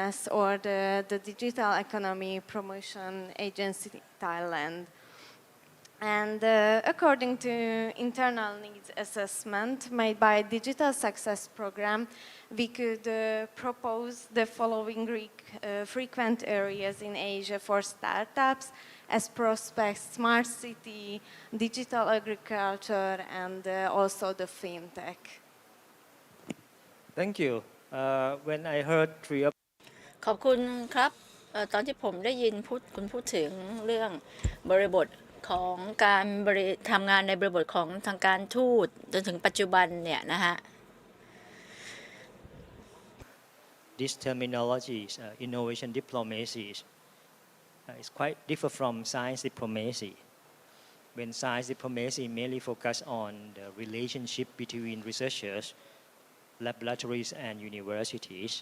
business or the digital economy promotion agency Thailand. And according to internal needs assessment made by Digital Success Program, we could propose the following frequent areas in Asia for startups as prospects: smart city, digital agriculture, and also the fintech. Thank you. When I heard three of ขอบคุณครับตอนที่ผมได้ยินคุณพูดถึงเรื่องบริบทของการทำงานในบริบทของทางการทูตจนถึงปัจจุบันเนี่ยนะฮะ these terminologies, innovation diplomacies, is quite different from science diplomacy. When science diplomacy mainly focus on the relationship between researchers, laboratories, and universities,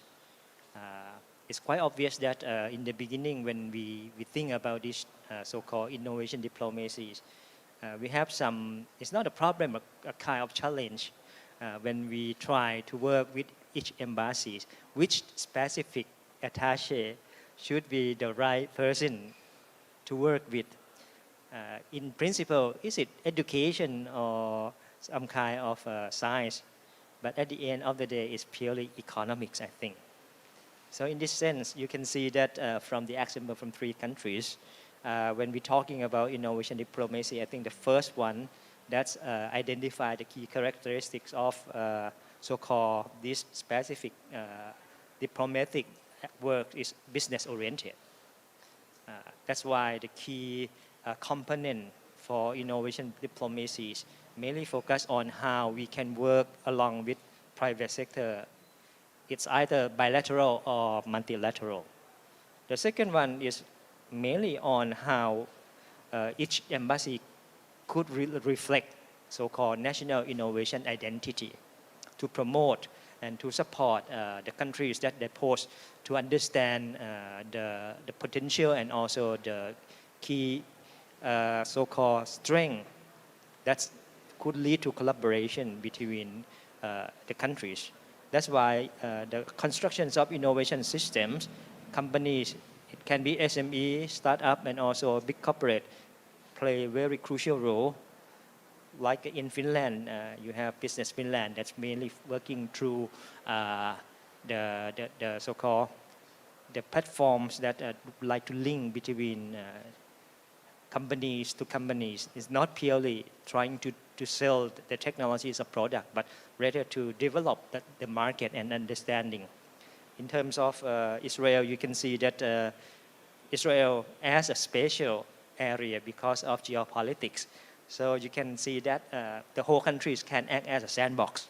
it's quite obvious that in the beginning when we think about this so-called innovation diplomacies, we have some, it's not a problem, a kind of challenge when we try to work with each embassy, which specific attaché should be the right person to work with. In principle, is it education or some kind of science? But at the end of the day, it's purely economics, I think. So in this sense, you can see that from the example from three countries, when we're talking about innovation diplomacy, I think the first one that's identify the key characteristics of so-called this specific diplomatic work is business oriented. That's why the key component for innovation diplomacies mainly focus on how we can work along with private sector. It's either bilateral or multilateral. The second one is mainly on how each embassy could reflect so-called national innovation identity to promote and to support the countries that they pose to understand the potential and also the key so-called strength that could lead to collaboration between the countries. That's why the constructions of innovation systems, companies, it can be SME, startup, and also big corporate, play a very crucial role. Like in Finland, you have Business Finland that's mainly working through the so-called the platforms that like to link between companies to companies. It's not purely trying to sell the technology as a product, but rather to develop the market and understanding. In terms of Israel, you can see that Israel has a special area because of geopolitics. So you can see that the whole countries can act as a sandbox.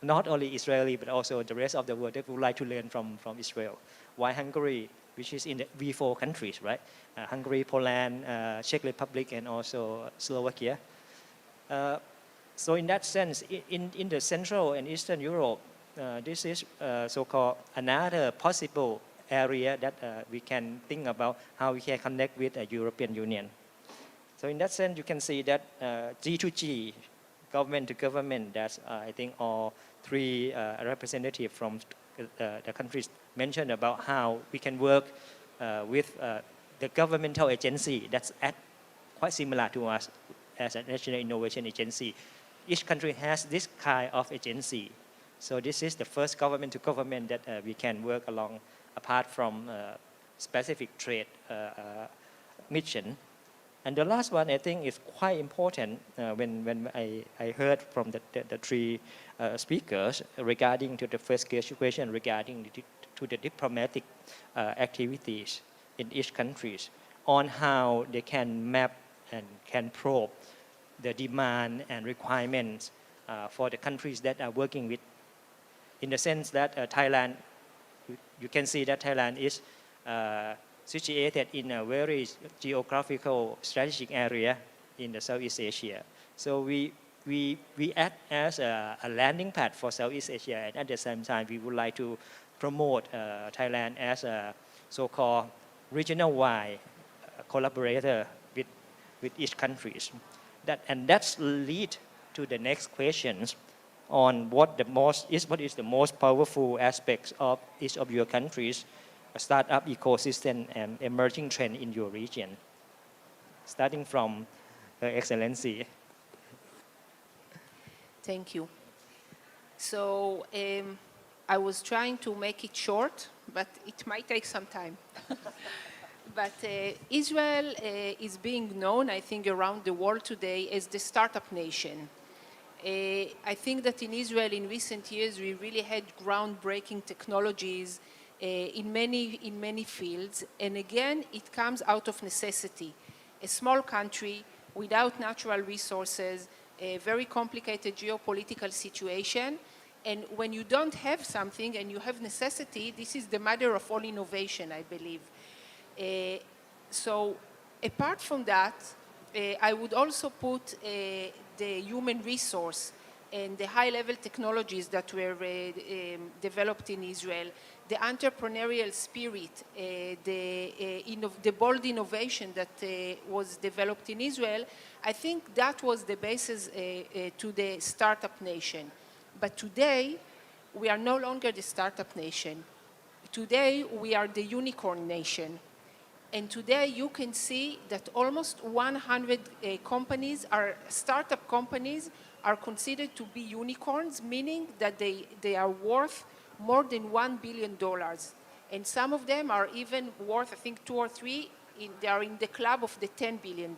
Not only Israeli, but also the rest of the world that would like to learn from Israel. Why Hungary, which is in the V4 countries, right? Hungary, Poland, Czech Republic, and also Slovakia. So in that sense, in the Central and Eastern Europe, this is so-called another possible area that we can think about how we can connect with the European Union. So in that sense, you can see that G2G, government to government, that's I think all three representatives from the countries mentioned about how we can work with the governmental agency that's quite similar to us as a national innovation agency. Each country has this kind of agency. So this is the first government to government that we can work along apart from specific trade mission. And the last one I think is quite important when I heard from the three speakers regarding to the first question regarding to the diplomatic activities in each countries on how they can map and can probe the demand and requirements for the countries that are working with. In the sense that Thailand, you can see that Thailand is situated in a very geographical strategic area in the Southeast Asia. So we act as a landing pad for Southeast Asia, and at the same time we would like to promote Thailand as a so-called regional-wide collaborator with each countries. That's lead to the next questions. on what is the most powerful aspects of each of your countries, a startup ecosystem and emerging trend in your region. Starting from Her Excellency. Thank you. So I was trying to make it short, but it might take some time. But Israel is being known, I think, around the world today as the startup nation. I think that in Israel in recent years we really had groundbreaking technologies in many fields, and again it comes out of necessity. A small country without natural resources, a very complicated geopolitical situation, and when you don't have something and you have necessity, this is the mother of all innovation, I believe. So apart from that, I would also put the human resource and the high-level technologies that were developed in Israel, the entrepreneurial spirit, the bold innovation that was developed in Israel, I think that was the basis to the startup nation. But today, we are no longer the startup nation. Today, we are the unicorn nation. And today, you can see that almost 100 startup companies are considered to be unicorns, meaning that they are worth more than $1 billion. And some of them are even worth, I think, 2 or 3, they are in the club of the $10 billion.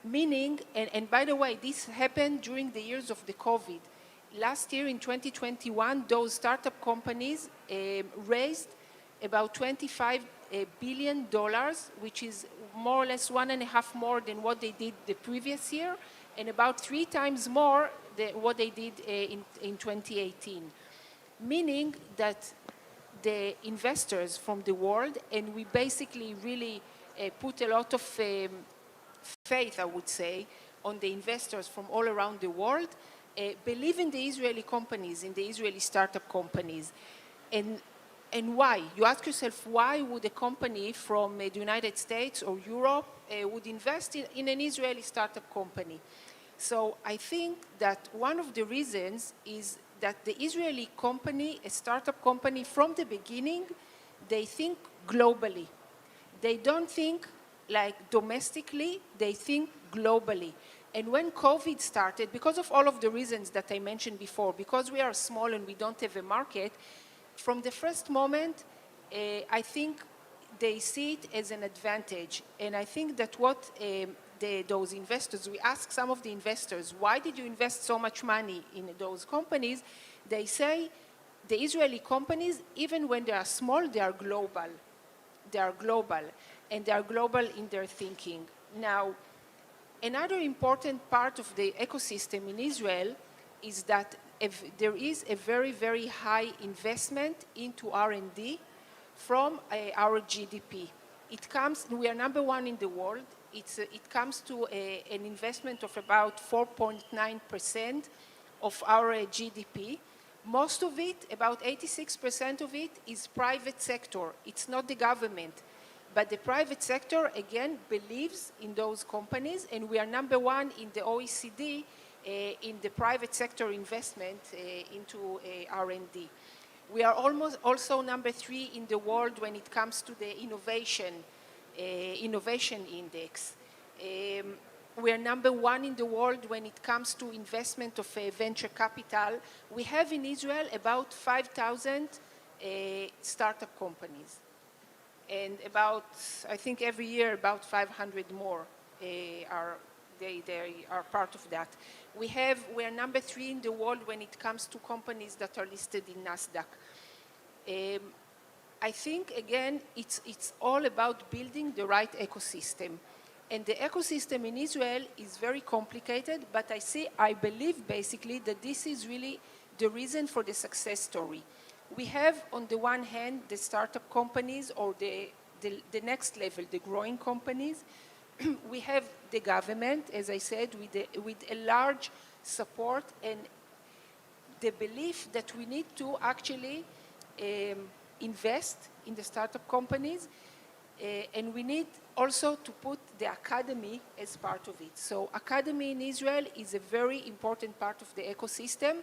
Meaning, and by the way, this happened during the years of the COVID. Last year in 2021, those startup companies raised about $25 billion, which is more or less 1.5 more than what they did the previous year, and about 3 times more than what they did in 2018. Meaning that the investors from the world, and we basically really put a lot of faith, I would say, on the investors from all around the world, believe in the Israeli companies, in the Israeli startup companies. And why? You ask yourself, why would a company from the United States or Europe would invest in an Israeli startup company? So I think that one of the reasons is that the Israeli company, a startup company, from the beginning, they think globally. They don't think like domestically, they think globally. And when COVID started, because of all of the reasons that I mentioned before, because we are small and we don't have a market, from the first moment, I think they see it as an advantage. And I think that what those investors, we ask some of the investors, why did you invest so much money in those companies? They say the Israeli companies, even when they are small, they are global. They are global, and they are global in their thinking. Now, another important part of the ecosystem in Israel is that there is a very, very high investment into R&D from our GDP. We are number 1 in the world. It comes to an investment of about 4.9% of our GDP. Most of it, about 86% of it, is private sector. It's not the government. But the private sector, again, believes in those companies, and we are number 1 in the OECD in the private sector investment into R&D. We are also number 3 in the world when it comes to the innovation index. We are number 1 in the world when it comes to investment of venture capital. We have in Israel about 5,000 startup companies. And I think every year about 500 more are part of that. We are number 3 in the world when it comes to companies that are listed in NASDAQ. I think, again, it's all about building the right ecosystem. And the ecosystem in Israel is very complicated, but I believe basically that this is really the reason for the success story. We have, on the one hand, the startup companies or the next level, the growing companies. We have the government, as I said, with a large support and the belief that we need to actually invest in the startup companies. And we need also to put the academy as part of it. So academy in Israel is a very important part of the ecosystem.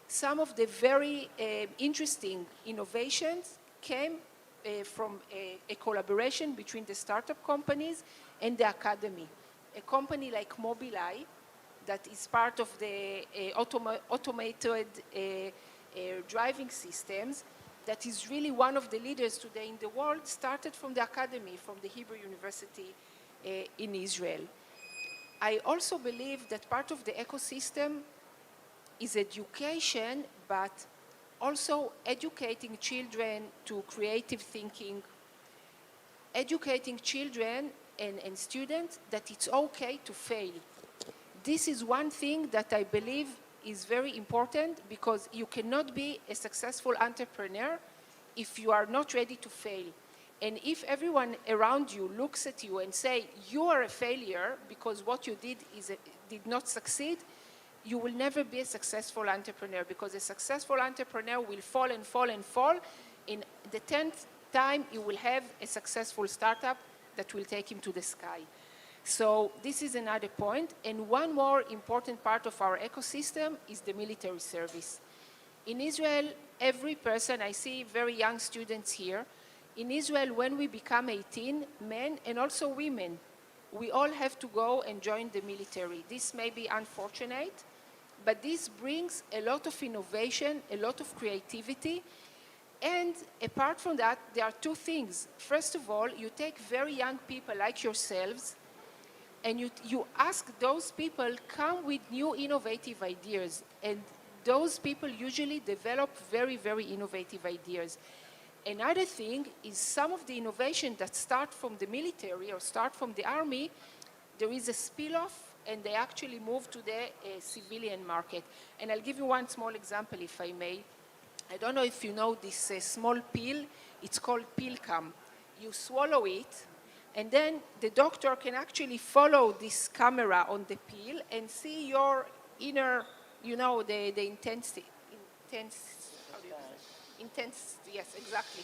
Some of the very interesting innovations came from a collaboration between the startup companies and the academy. A company like Mobileye, that is part of the automated driving systems, that is really one of the leaders today in the world, started from the academy, from the Hebrew University in Israel. I also believe that part of the ecosystem is education, but also educating children to creative thinking, educating children and students that it's okay to fail. This is one thing that I believe is very important, because you cannot be a successful entrepreneur if you are not ready to fail. And if everyone around you looks at you and say, you are a failure because what you did did not succeed, you will never be a successful entrepreneur, because a successful entrepreneur will fall and fall and fall. In the 10th time, he will have a successful startup that will take him to the sky. So this is another point. And one more important part of our ecosystem is the military service. In Israel, every person, I see very young students here, in Israel, when we become 18, men and also women, we all have to go and join the military. This may be unfortunate, but this brings a lot of innovation, a lot of creativity. And apart from that, there are two things. First of all, you take very young people like yourselves, and you ask those people, come with new innovative ideas. And those people usually develop very, very innovative ideas. Another thing is some of the innovation that start from the military or start from the army, there is a spill-off, and they actually move to the civilian market. And I'll give you one small example, if I may. I don't know if you know this small pill. It's called Pilcam. You swallow it, and then the doctor can actually follow this camera on the pill and see your inner, you know, the intensity. Intense, yes, exactly.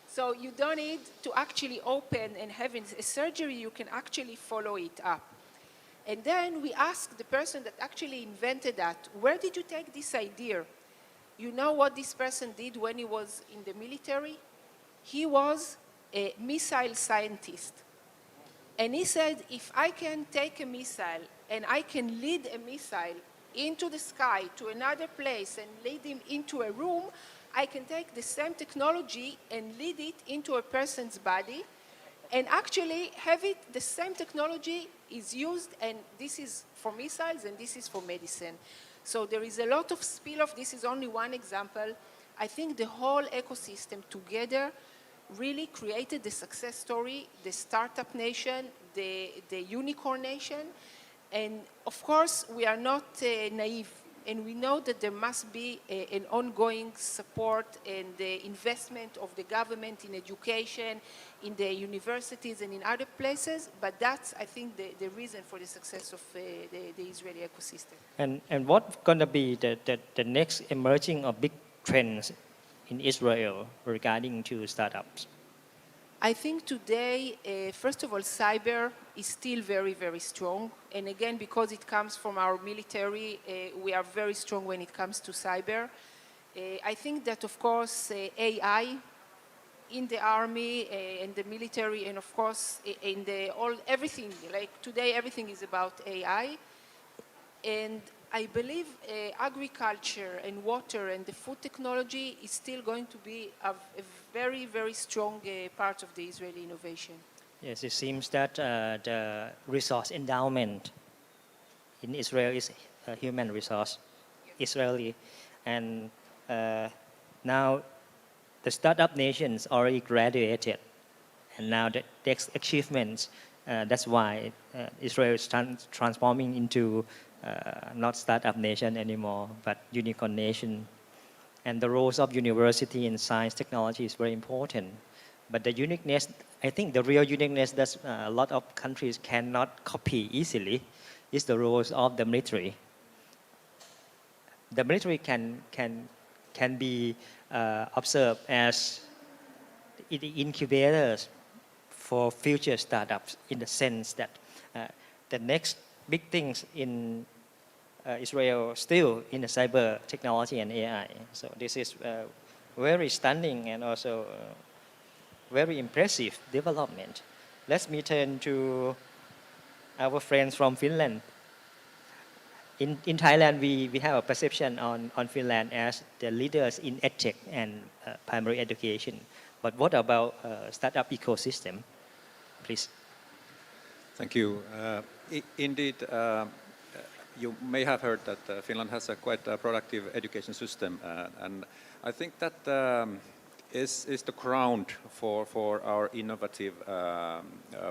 So you don't need to actually open and have a surgery. You can actually follow it up. And then we ask the person that actually invented that, where did you take this idea? You know what this person did when he was in the military? He was a missile scientist. And he said, if I can take a missile and I can lead a missile into the sky to another place and lead him into a room, I can take the same technology and lead it into a person's body, and actually have it, the same technology is used, and this is for missiles and this is for medicine. So there is a lot of spill-off. This is only one example. I think the whole ecosystem together really created the success story, the startup nation, the unicorn nation. And of course, we are not naive. And we know that there must be an ongoing support and the investment of the government in education, in the universities and in other places. But that's, I think, the reason for the success of the Israeli ecosystem. And what's going to be the next emerging or big trends in Israel regarding to startups? I think today, first of all, cyber is still very, very strong. And again, because it comes from our military, we are very strong when it comes to cyber. I think that, of course, AI in the army and the military, and of course, in everything, like today, everything is about AI. And I believe agriculture and water and the food technology is still going to be a very, very strong part of the Israeli innovation. Yes, it seems that the resource endowment in Israel is a human resource, Israeli. And now the startup nations already graduated. And now the next achievements, that's why Israel is transforming into not startup nation anymore, but unicorn nation. And the roles of university in science technology is very important. But the uniqueness, I think the real uniqueness that a lot of countries cannot copy easily is the roles of the military. The military can be observed as the incubators for future startups in the sense that the next big things in Israel still in the cyber technology and AI. So this is very stunning and also very impressive development. Let me turn to our friends from Finland. In Thailand, we have a perception on Finland as the leaders in edtech and primary education. But what about startup ecosystem? Please. Thank you. Indeed, you may have heard that Finland has a quite productive education system, and I think that is the ground for our innovative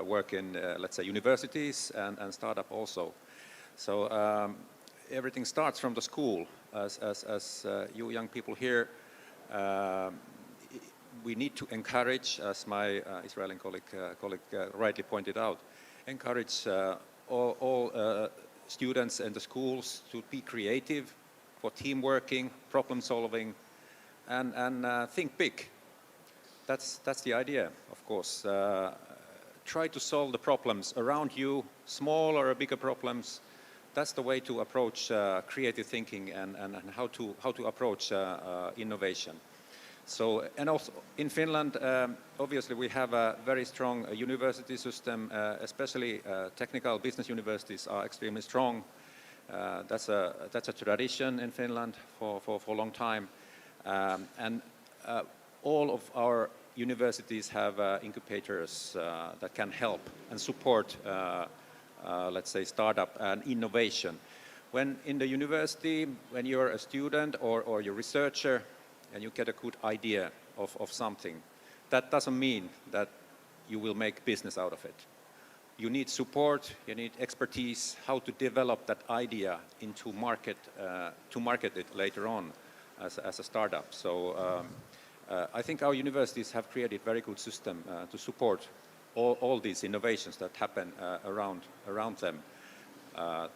work in, let's say, universities and startup also. So everything starts from the school. As you young people here, we need to encourage, as my Israeli colleague rightly pointed out, encourage all students in the schools to be creative, for team working, problem solving, and think big. That's the idea, of course. Try to solve the problems around you, small or bigger problems. That's the way to approach creative thinking and how to approach innovation. So, and also in Finland, obviously we have a very strong university system, especially technical business universities are extremely strong. That's a tradition in Finland for a long time. And all of our universities have incubators that can help and support, let's say, startup and innovation. When in the university, when you're a student or you're a researcher, and you get a good idea of something, that doesn't mean that you will make business out of it. You need support, you need expertise, how to develop that idea into market, to market it later on as a startup. So I think our universities have created very good system to support all these innovations that happen around them.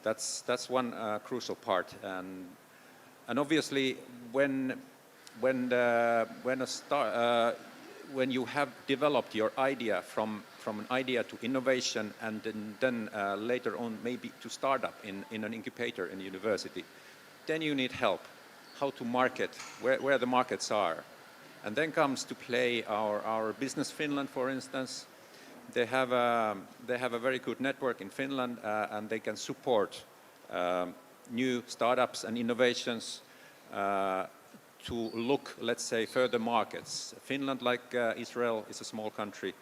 That's one crucial part, and obviously when you have developed your idea from an idea to innovation and then later on maybe to startup in an incubator in a university, then you need help how to market, where the markets are. And then comes to play our Business Finland, for instance. They have a very good network in Finland and they can support new startups and innovations to look, let's say, further markets. Finland, like Israel, is a small country,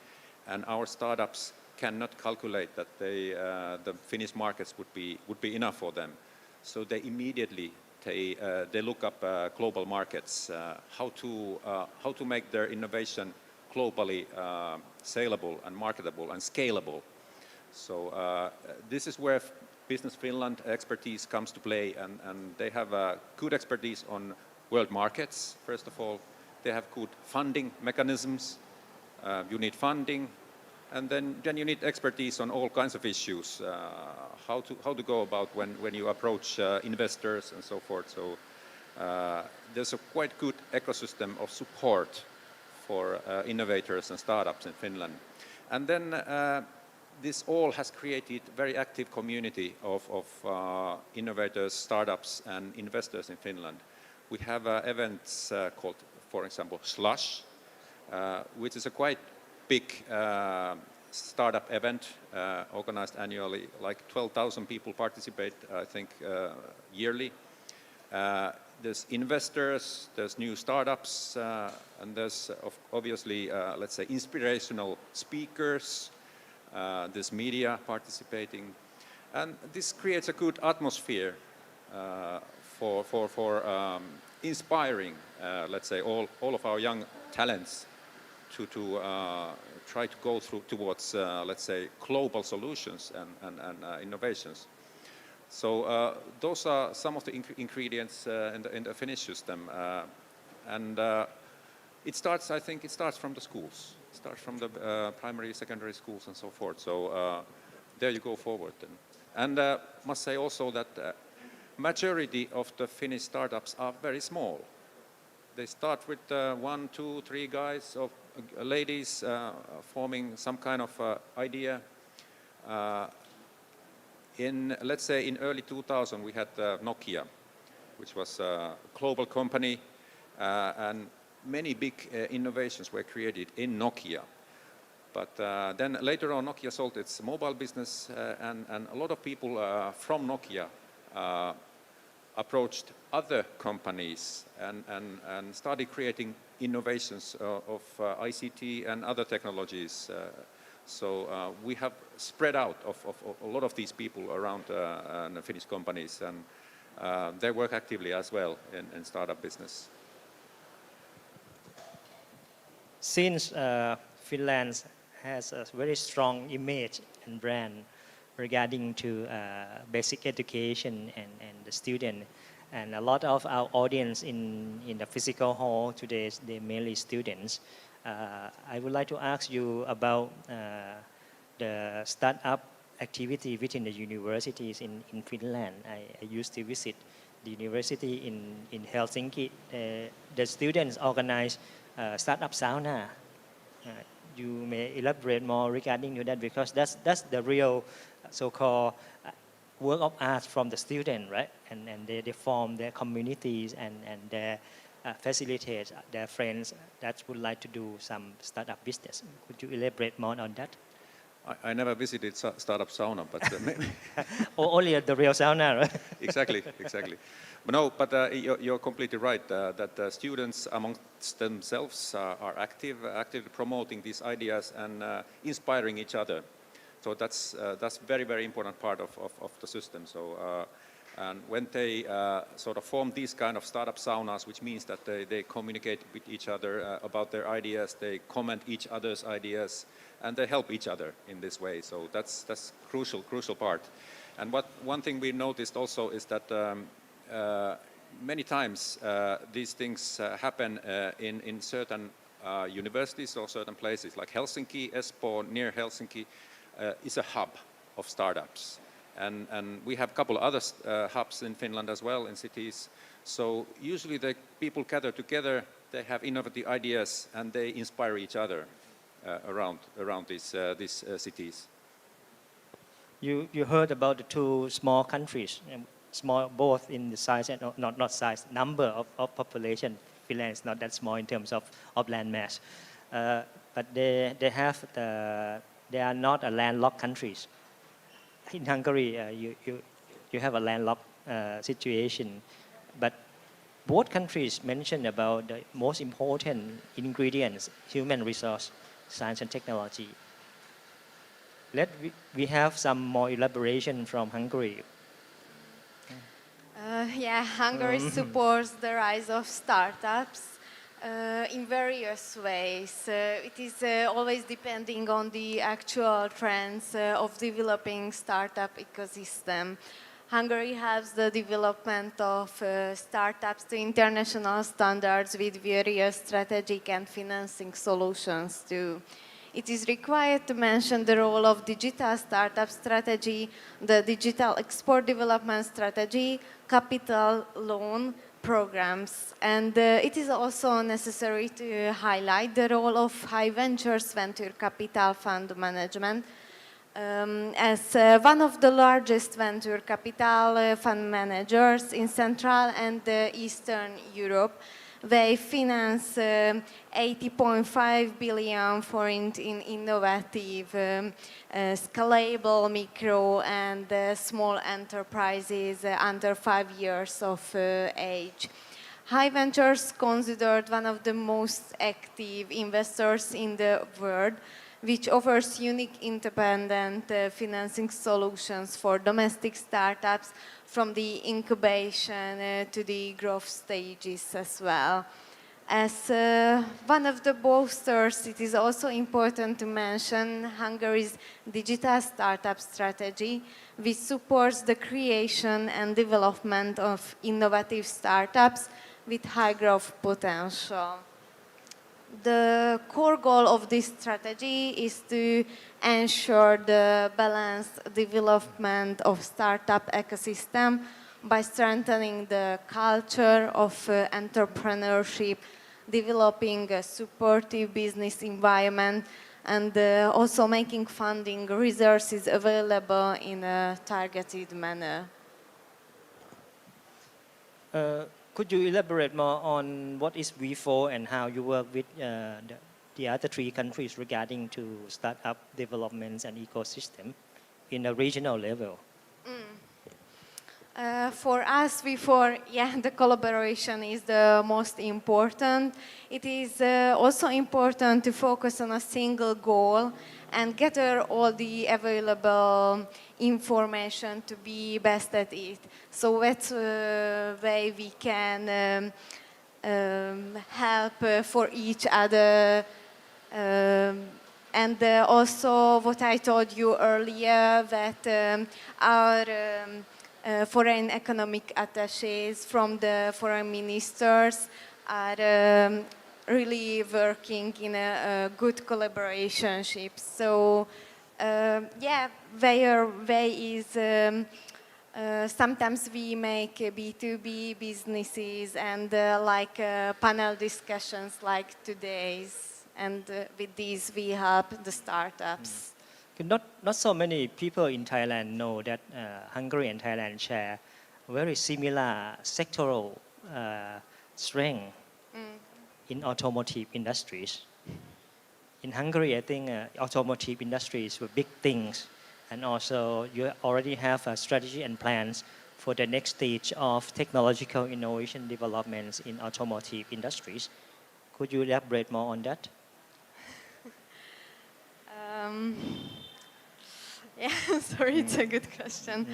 and our startups cannot calculate that the Finnish markets would be enough for them. So they immediately they look up global markets, how to make their innovation globally saleable and marketable and scalable. So this is where Business Finland expertise comes to play, and they have good expertise on world markets. First of all, they have good funding mechanisms. You need funding, and then you need expertise on all kinds of issues. How to go about when you approach investors and so forth. So there's a quite good ecosystem of support for innovators and startups in Finland. And then this all has created very active community of innovators, startups, and investors in Finland. We have events called, for example, Slush, which is a quite big startup event organized annually. Like 12,000 people participate, I think, yearly. There's investors, there's new startups, and there's obviously, let's say, inspirational speakers. There's media participating. And this creates a good atmosphere for inspiring, let's say, all of our young talents to try to go towards, let's say, global solutions and innovations. So those are some of the ingredients in the Finnish system, and it starts. I think it starts from the schools. It starts from the primary, secondary schools, and so forth. So there you go forward. And must say also that majority of the Finnish startups are very small. They start with 1, 2, 3 guys or ladies forming some kind of idea. Let's say in early 2000 we had Nokia, which was a global company, and many big innovations were created in Nokia. But then later on Nokia sold its mobile business, and a lot of people from Nokia approached other companies and started creating innovations of ICT and other technologies. So we have spread out of a lot of these people around the Finnish companies, and they work actively as well in startup business. Since Finland has a very strong image and brand regarding to basic education and the student, and a lot of our audience in the physical hall today, they're mainly students. I would like to ask you about the startup activity within the universities in Finland. I used to visit the university in Helsinki. The students organize startup sauna. You may elaborate more regarding to that, because that's the real so-called work of art from the student, right? And they form their communities and they facilitate their friends that would like to do some startup business. Could you elaborate more on that? I never visited startup sauna, but maybe Only the real sauna, right? exactly. But no, but you're completely right that the students amongst themselves are actively promoting these ideas and inspiring each other. So that's very, very important part of the system. So and when they sort of form these kind of startup saunas, which means that they communicate with each other about their ideas, they comment each other's ideas, and they help each other in this way. So that's crucial part. And one thing we noticed also is that many times these things happen in certain universities or certain places, like Helsinki, Espoo, near Helsinki, is a hub of startups. And we have a couple of other hubs in Finland as well, in cities. So usually the people gather together, they have innovative ideas, and they inspire each other around these cities. You heard about the two small countries, small both in the size and not size, number of population. Finland is not that small in terms of land mass, but they are not a landlocked countries. In Hungary, you have a landlocked situation, but both countries mentioned about the most important ingredients: human resource, science and technology. We have some more elaboration from Hungary. Hungary supports the rise of startups in various ways. It is always depending on the actual trends of developing startup ecosystem. Hungary has the development of startups to international standards with various strategic and financing solutions too. It is required to mention the role of digital startup strategy, the digital export development strategy, capital loan programs. And it is also necessary to highlight the role of high ventures venture capital fund management. As one of the largest venture capital fund managers in Central and Eastern Europe, they finance 80.5 billion forint in innovative, scalable micro and small enterprises under 5 years of age. High Ventures considered one of the most active investors in the world, which offers unique independent financing solutions for domestic startups from the incubation to the growth stages as well. As one of the boosters, it is also important to mention Hungary's digital startup strategy, which supports the creation and development of innovative startups with high growth potential. The core goal of this strategy is to ensure the balanced development of startup ecosystem by strengthening the culture of entrepreneurship, developing a supportive business environment, and also making funding resources available in a targeted manner. Could you elaborate more on what is V4 and how you work with the other 3 countries regarding to startup developments and ecosystem in a regional level? For us, the collaboration is the most important. It is also important to focus on a single goal and gather all the available information to be best at it. So that's way we can help for each other. And also what I told you earlier, that our foreign economic attaches from the foreign ministers are really working in a good collaboration. So their way is sometimes we make B2B businesses and like panel discussions like today's, and with these we help the startups. Not so many people in Thailand know that Hungary and Thailand share very similar sectoral strength in automotive industries. In Hungary, I think automotive industries were big things, and also you already have a strategy and plans for the next stage of technological innovation developments in automotive industries. Could you elaborate more on that? Sorry, it's a good question.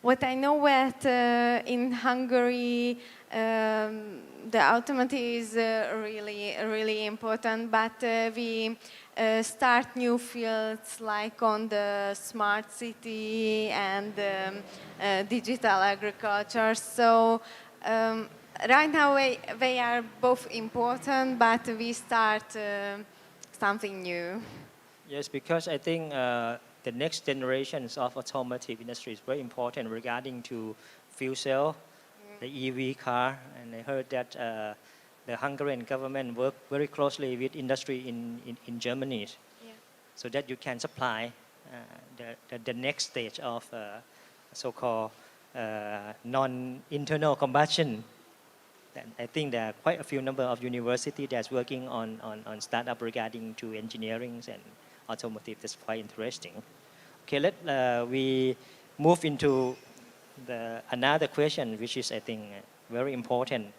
What I know that in Hungary, the automotive is really important, but we start new fields like on the smart city and digital agriculture. So right now they are both important, but we start something new. Yes, because I think the next generations of automotive industry is very important regarding to fuel cell, the EV car, and I heard that the Hungarian government work very closely with industry in Germany, so that you can supply the next stage of so-called non-internal combustion. And I think there are quite a few number of universities that's working on startup regarding to engineering and automotive. That's quite interesting. Okay, we move into another question, which is I think very important.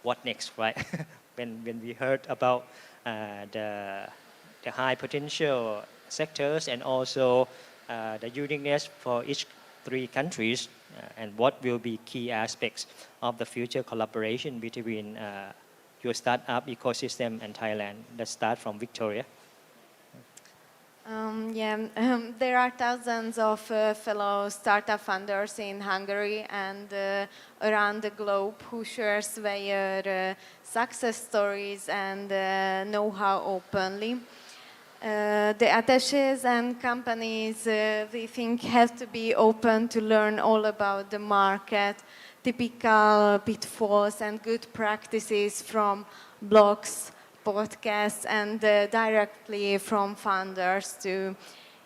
What next, right? when we heard about the high potential sectors and also the uniqueness for each 3 countries, and what will be key aspects of the future collaboration between your startup ecosystem and Thailand. Let's start from Victoria. There are thousands of fellow startup funders in Hungary and around the globe who share their success stories and know-how openly. The attaches and companies, we think, have to be open to learn all about the market, typical pitfalls and good practices from blogs, podcasts, and directly from founders to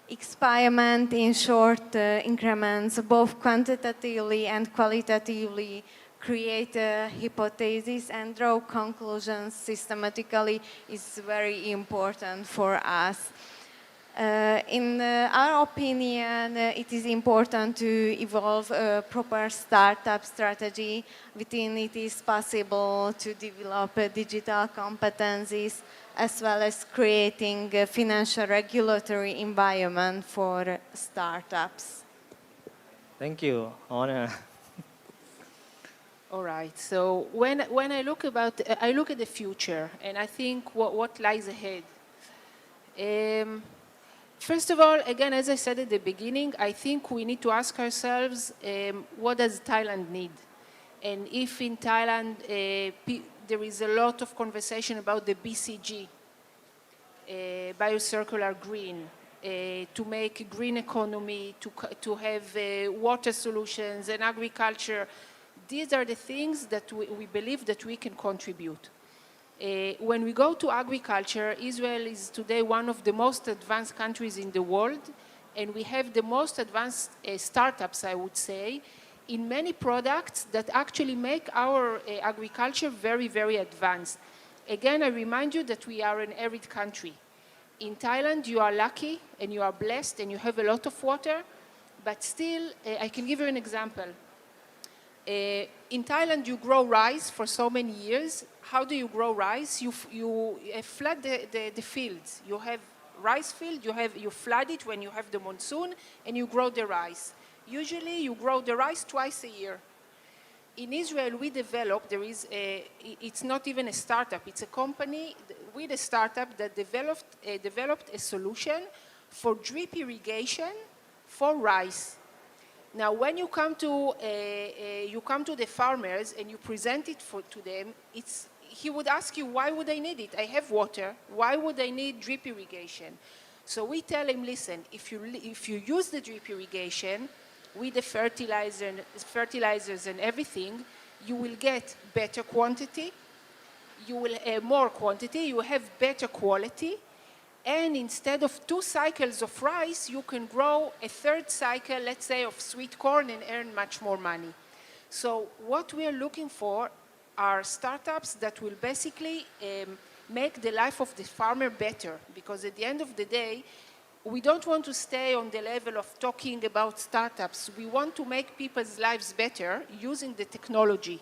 experiment in short increments, both quantitatively and qualitatively, create a hypothesis and draw conclusions systematically is very important for us. In our opinion, it is important to evolve a proper startup strategy. Within it is possible to develop digital competencies as well as creating a financial regulatory environment for startups. Thank you, Honor. All right. So when I look at the future, and I think what lies ahead. First of all, again, as I said at the beginning, I think we need to ask ourselves, what does Thailand need? And if in Thailand there is a lot of conversation about the BCG, biocircular green, to make a green economy, to have water solutions and agriculture. These are the things that we believe that we can contribute. When we go to agriculture, Israel is today one of the most advanced countries in the world, and we have the most advanced startups, I would say, in many products that actually make our agriculture very, very advanced. Again, I remind you that we are an arid country. In Thailand, you are lucky and you are blessed and you have a lot of water, but still, I can give you an example. In Thailand, you grow rice for so many years. How do you grow rice? You flood the fields. You have rice field, you flood it when you have the monsoon, and you grow the rice. Usually, you grow the rice twice a year. In Israel, we developed, it's not even a startup, it's a company with a startup that developed a solution for drip irrigation for rice. Now, when you come to the farmers and you present it to them, he would ask you, why would I need it? I have water. Why would I need drip irrigation? So we tell him, listen, if you use the drip irrigation with the fertilizers and everything, you will get better quantity, you will have more quantity, you will have better quality, and instead of 2 cycles of rice, you can grow a 3rd cycle, let's say, of sweet corn and earn much more money. So what we are looking for are startups that will basically make the life of the farmer better, because at the end of the day, we don't want to stay on the level of talking about startups. We want to make people's lives better using the technology.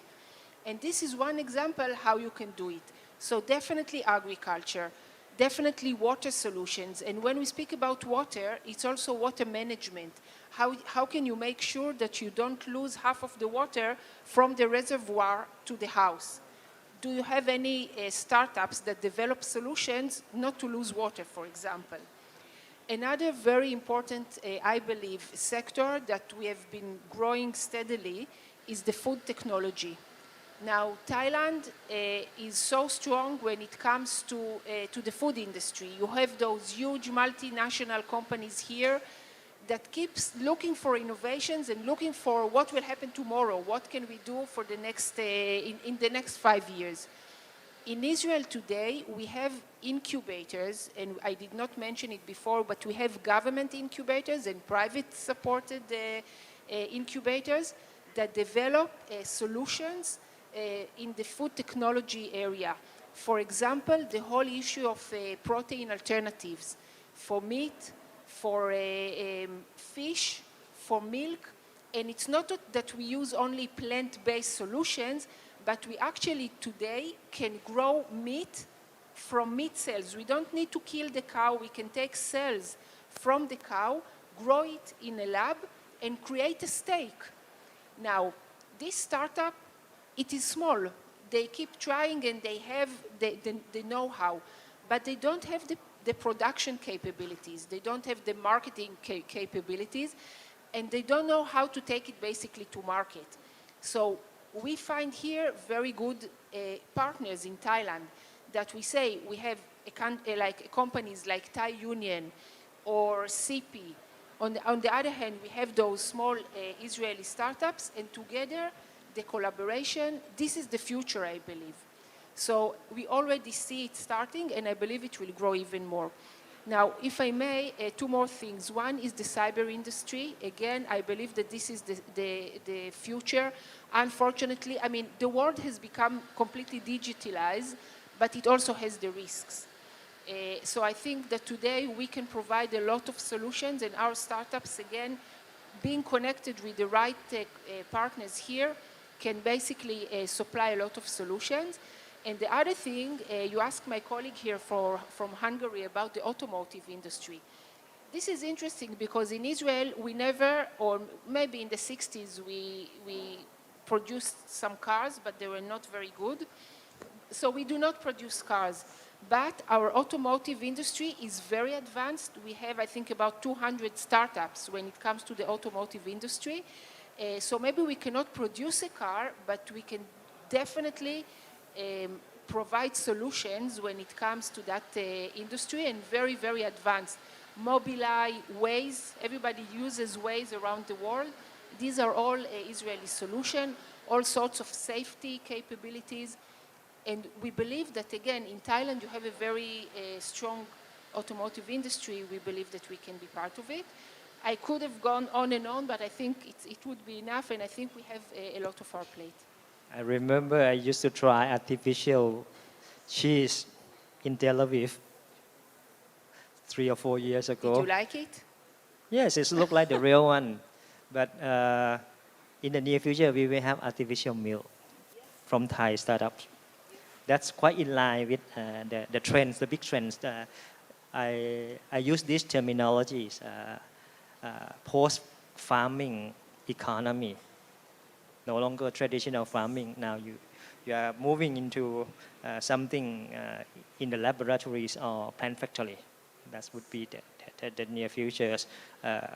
And this is one example how you can do it. So definitely agriculture, definitely water solutions. And when we speak about water, it's also water management. How can you make sure that you don't lose half of the water from the reservoir to the house? Do you have any startups that develop solutions not to lose water, for example? Another very important, I believe, sector that we have been growing steadily is the food technology. Now, Thailand is so strong when it comes to the food industry. You have those huge multinational companies here that keeps looking for innovations and looking for what will happen tomorrow. What can we do for the next, in the next 5 years? In Israel today, we have incubators, and I did not mention it before, but we have government incubators and private-supported incubators that develop solutions in the food technology area. For example, the whole issue of protein alternatives for meat, for fish, for milk, and it's not that we use only plant-based solutions, but we actually today can grow meat from meat cells. We don't need to kill the cow. We can take cells from the cow, grow it in a lab, and create a steak. Now, this startup, it is small. They keep trying and they have the know-how, but they don't have the production capabilities. They don't have the marketing capabilities, and they don't know how to take it basically to market. So we find here very good partners in Thailand that we say we have like companies like Thai Union or CP. On the other hand, we have those small Israeli startups, and together, the collaboration, this is the future, I believe. So we already see it starting, and I believe it will grow even more. Now, if I may, 2 more things. One is the cyber industry. Again, I believe that this is the future. Unfortunately, I mean, the world has become completely digitalized, but it also has the risks. So I think that today we can provide a lot of solutions, and our startups, again, being connected with the right partners here, can basically supply a lot of solutions. And the other thing, you asked my colleague here from Hungary about the automotive industry. This is interesting because in Israel, we never, or maybe in the 60s, we produced some cars, but they were not very good. So we do not produce cars. But our automotive industry is very advanced. We have, I think, about 200 startups when it comes to the automotive industry. So maybe we cannot produce a car, but we can definitely provide solutions when it comes to that industry, and very, very advanced. Mobileye, Waze, everybody uses Waze around the world. These are all Israeli solutions, all sorts of safety capabilities. And we believe that, again, in Thailand, you have a very strong automotive industry. We believe that we can be part of it. I could have gone on and on, but I think it would be enough, and I think we have a lot of our plate. I remember I used to try artificial cheese in Tel Aviv 3 or 4 years ago. Did you like it? Yes, it looked like the real one. But in the near future, we will have artificial milk from Thai startups. That's quite in line with the trends, the big trends. I use these terminologies, post-farming economy. No longer traditional farming. Now you are moving into something in the laboratories or plant factory. That would be the near future's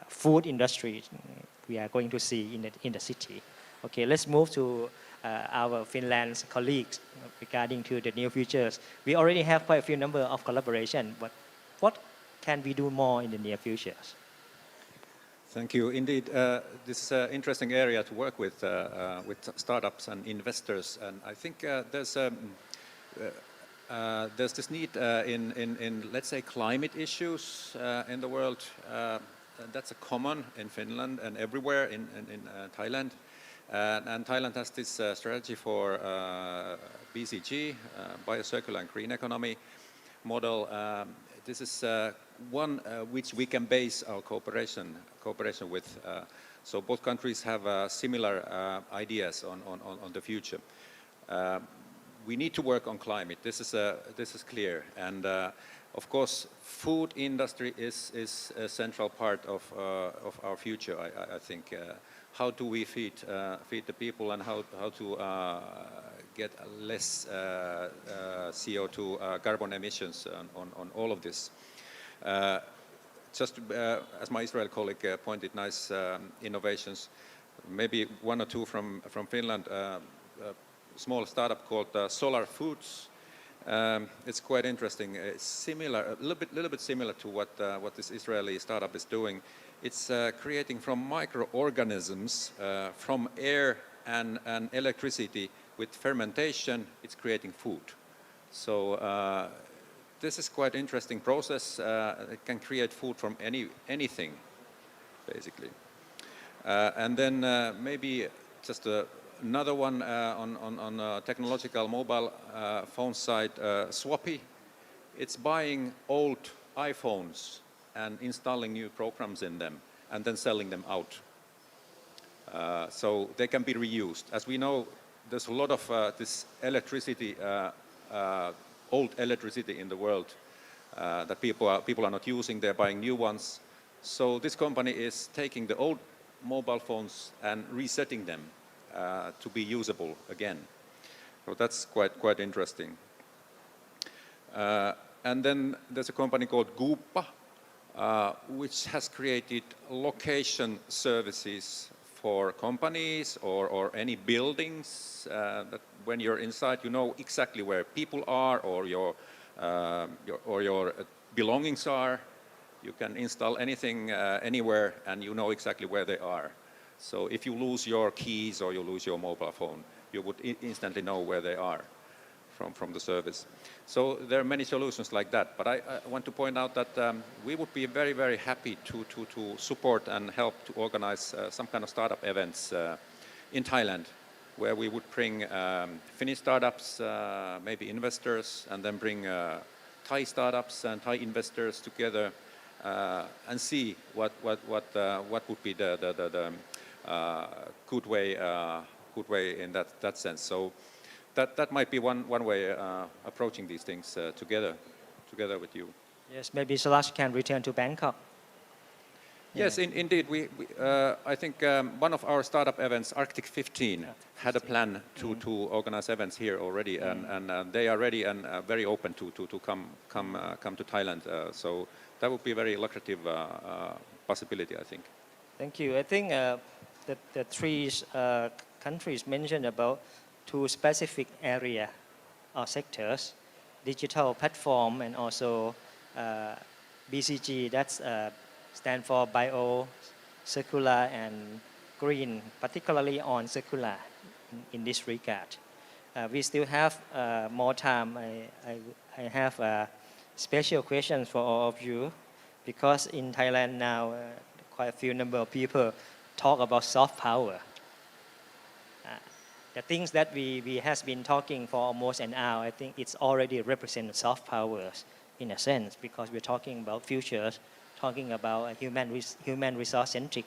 food industry we are going to see in the city. Okay, let's move to our Finland's colleagues regarding to the near futures. We already have quite a few number of collaboration, but what can we do more in the near futures? Thank you. Indeed, this is an interesting area to work with startups and investors. And I think there's this need in, let's say, climate issues in the world. That's a common in Finland and everywhere in Thailand. And Thailand has this strategy for BCG, biocircular and green economy model. This is one which we can base our cooperation with. So both countries have similar ideas on the future. We need to work on climate. This is clear. And of course, food industry is a central part of our future. I think. How do we feed the people, and how to get less CO2 carbon emissions on all of this. Just as my Israel colleague pointed, nice innovations. Maybe one or two from Finland. A small startup called Solar Foods. It's quite interesting. It's similar, a little bit similar to what this Israeli startup is doing. It's creating from microorganisms, from air and electricity with fermentation. It's creating food. So this is quite interesting process. It can create food from anything, basically. And then maybe just another one on technological mobile phone side, Swappy. It's buying old iPhones and installing new programs in them and then selling them out. So they can be reused. As we know, there's a lot of this electricity, old electricity in the world that people are not using. They're buying new ones. So this company is taking the old mobile phones and resetting them to be usable again. So that's quite interesting. And then there's a company called Gooppa, which has created location services for companies or any buildings that when you're inside, you know exactly where people are or your belongings are. You can install anything anywhere, and you know exactly where they are. So if you lose your keys or you lose your mobile phone, you would instantly know where they are from the service. So there are many solutions like that. But I want to point out that we would be very, very happy to support and help to organize some kind of startup events in Thailand, where we would bring Finnish startups, maybe investors, and then bring Thai startups and Thai investors together and see what would be the good way in that sense. So that might be one way approaching these things together with you. Yes, maybe Salash can return to Bangkok. Yes, indeed. I think one of our startup events, Arctic 15, had a plan to organize events here already, and they are ready and very open to come to Thailand. So that would be a very lucrative possibility, I think. Thank you. I think the three countries mentioned about two specific area or sectors: digital platform and also BCG, that's stand for bio, circular and green, particularly on circular in this regard. We still have more time. I have special questions for all of you because in Thailand now quite a few number of people talk about soft power. The things that we has been talking for almost an hour, I think it's already represent soft powers in a sense because we're talking about futures, talking about human resource centric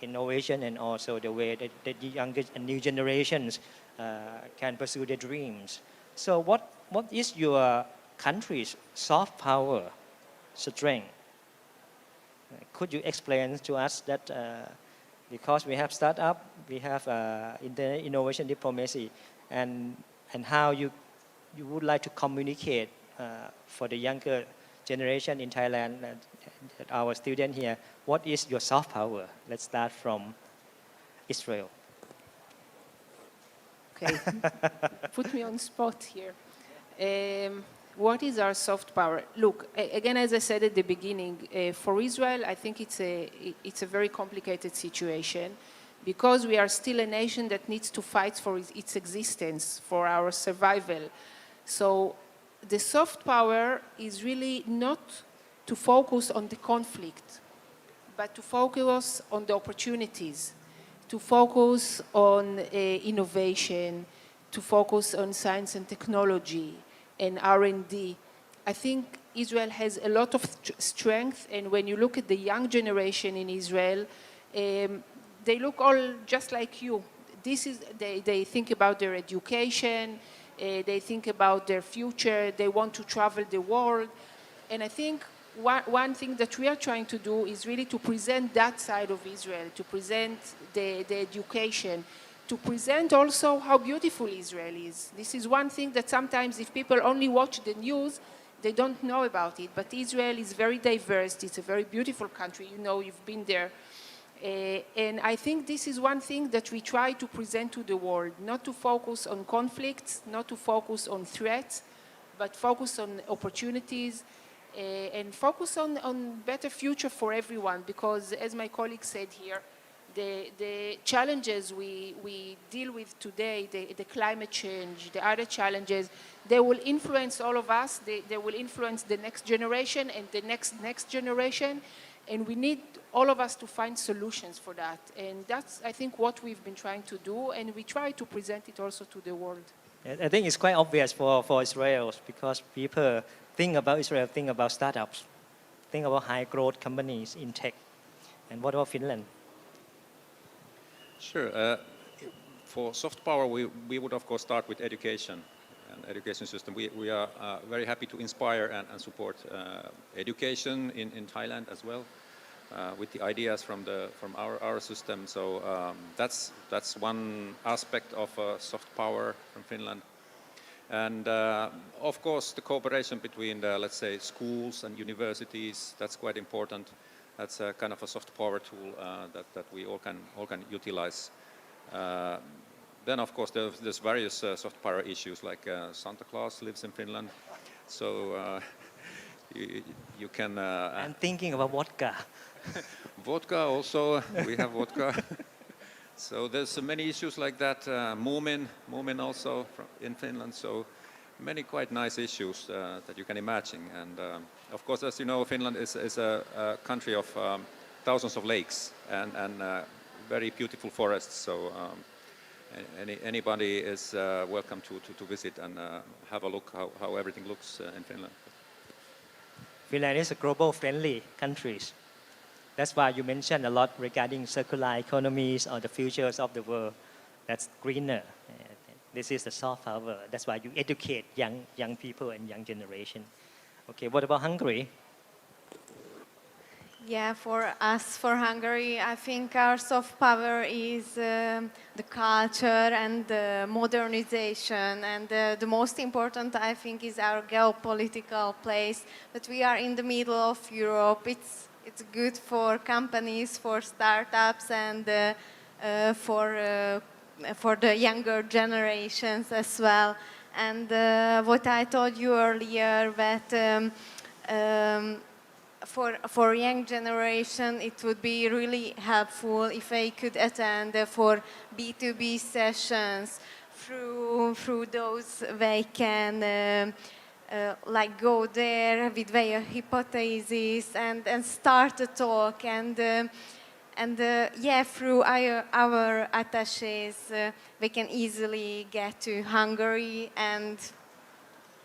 innovation and also the way that the younger and new generations can pursue their dreams. So what is your country's soft power strength? Could you explain to us that because we have startup, we have innovation diplomacy, and how you would like to communicate for the younger generation in Thailand, our student here, what is your soft power? Let's start from Israel. Okay, put me on spot here. What is our soft power? Look, again, as I said at the beginning, for Israel, I think it's a very complicated situation because we are still a nation that needs to fight for its existence, for our survival. So the soft power is really not to focus on the conflict, but to focus on the opportunities, to focus on innovation, to focus on science and technology, and R&D. I think Israel has a lot of strength, and when you look at the young generation in Israel, they look all just like you. They think about their education, they think about their future, they want to travel the world, and I think one thing that we are trying to do is really to present that side of Israel, to present the education, to present also how beautiful Israel is. This is one thing that sometimes if people only watch the news, they don't know about it. But Israel is very diverse. It's a very beautiful country. You know, you've been there. And I think this is one thing that we try to present to the world, not to focus on conflicts, not to focus on threats, but focus on opportunities and focus on better future for everyone. Because as my colleague said here, the challenges we deal with today, the climate change, the other challenges, they will influence all of us. They will influence the next generation and the next generation. And we need all of us to find solutions for that. And that's, I think, what we've been trying to do. And we try to present it also to the world. I think it's quite obvious for Israel because people think about Israel, think about startups, think about high growth companies in tech. And what about Finland? Sure. For soft power, we would of course start with education and education system. We are very happy to inspire and support education in Thailand as well with the ideas from our system. So that's one aspect of soft power from Finland. And of course, the cooperation between let's say schools and universities, that's quite important. That's a kind of a soft power tool that we all can utilize. Then, of course, there's various soft power issues like Santa Claus lives in Finland, so you can. I'm thinking about vodka. Vodka also, we have vodka. So there's many issues like that. Moomin also in Finland. So many quite nice issues that you can imagine. And of course, as you know, Finland is a country of thousands of lakes and very beautiful forests. So anybody is welcome to visit and have a look how everything looks in Finland. Finland is a global friendly country. That's why you mentioned a lot regarding circular economies or the futures of the world. That's greener. This is the soft power. That's why you educate young people and young generation. Okay, what about Hungary? Yeah, for us, for Hungary, I think our soft power is the culture and the modernization. And the most important, I think, is our geopolitical place. But we are in the middle of Europe. It's good for companies, for startups, and for the younger generations as well. And what I told you earlier, that for young generation, it would be really helpful if they could attend for B2B sessions. Through those, they can like go there with their hypotheses and start a talk and yeah, through our attaches, we can easily get to Hungary and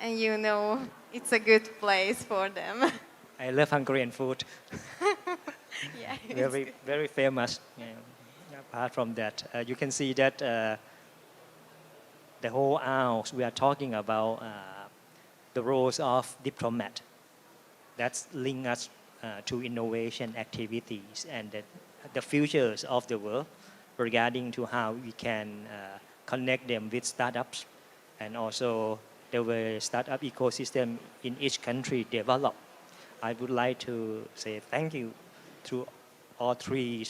you know, it's a good place for them. I love Hungarian food. Yeah, Very, very famous. Apart from that, you can see that the whole hour we are talking about the roles of diplomat. That's link us to innovation activities and the futures of the world regarding to how we can connect them with startups and also the way startup ecosystem in each country develop. I would like to say thank you to all three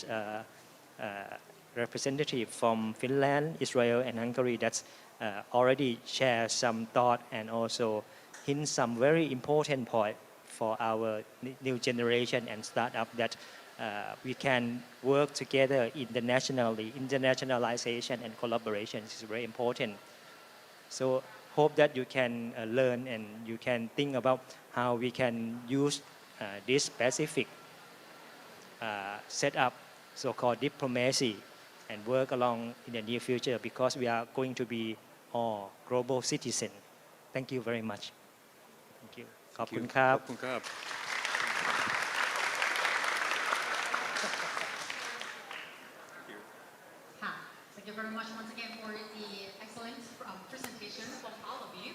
representatives from Finland, Israel, and Hungary that's already share some thought and also hint some very important point for our new generation and startup that we can work together internationally. Internationalization and collaboration is very important. So hope that you can learn and you can think about how we can use this specific setup, so-called diplomacy, and work along in the near future because we are going to be all global citizens. Thank you very much. Thank you. ขอบคุณครับ ขอบคุณครับ Thank you very much once again for the excellent presentation from all of you.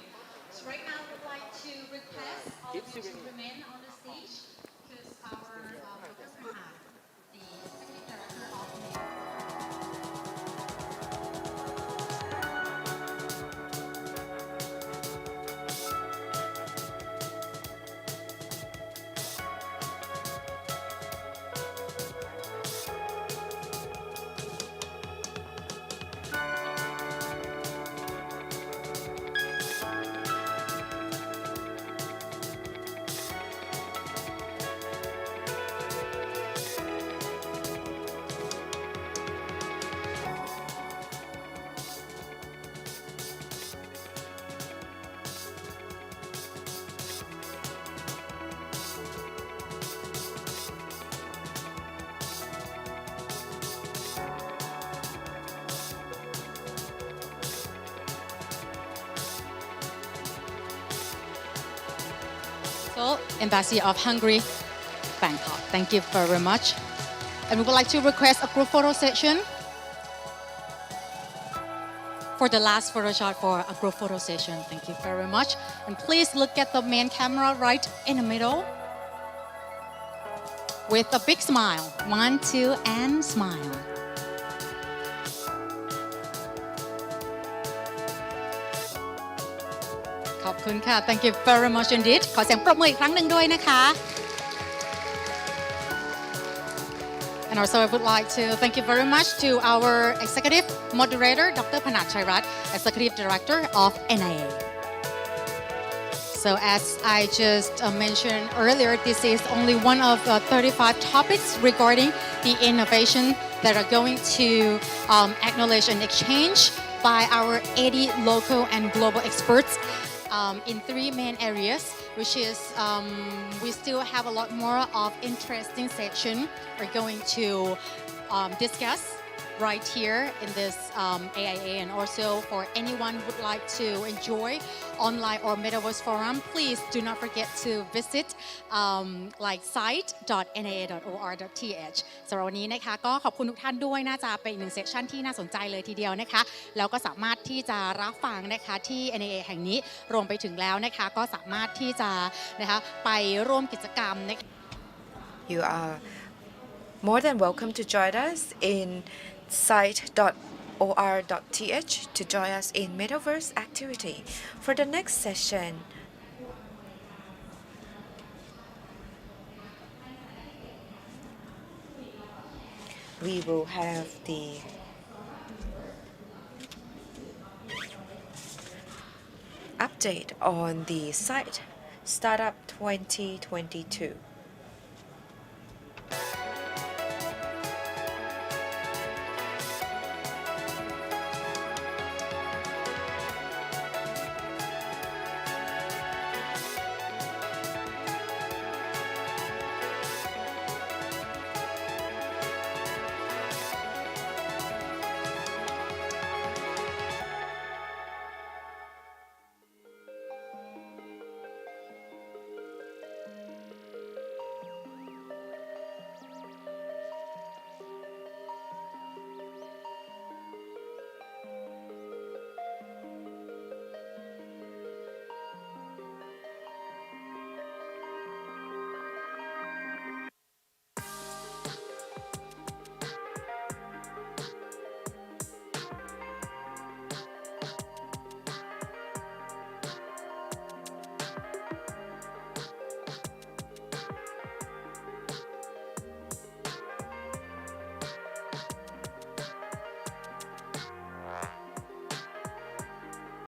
So right now, we'd like to request all of you to remain on the stage because our Dr. Mahat, the Executive Director of Embassy of Hungary, Bangkok. Thank you very much. And we would like to request a group photo session for the last photo shot for a group photo session. Thank you very much. And please look at the main camera right in the middle with a big smile. 1, 2, and smile. Thank you very much indeed. ขอเสียงปรบมืออีกครั้งหนึ่งด้วยนะคะ And also I would like to thank you very much to our executive moderator, Dr. Panat Chairat, Executive Director of NIA. So as I just mentioned earlier, this is only one of 35 topics regarding the innovation that are going to acknowledge and exchange by our 80 local and global experts in 3 main areas, which is we still have a lot more of interesting section we're going to discuss right here in this AIA, and also for anyone who would like to enjoy online or metaverse forum, please do not forget to visit like site.naa.or.th สำหรับวันนี้นะคะก็ขอบคุณทุกท่านด้วยน่าจะเป็นอีกหนึ่งเซสชันที่น่าสนใจเลยทีเดียวนะคะแล้วก็สามารถที่จะรับฟังนะคะที่ NAA แห่งนี้รวมไปถึงแล้วนะคะก็สามารถที่จะนะคะไปร่วมกิจกรรมนะคะ You are more than welcome to join us in site.or.th to join us in metaverse activity. For the next session, we will have the update on the site Startup 2022.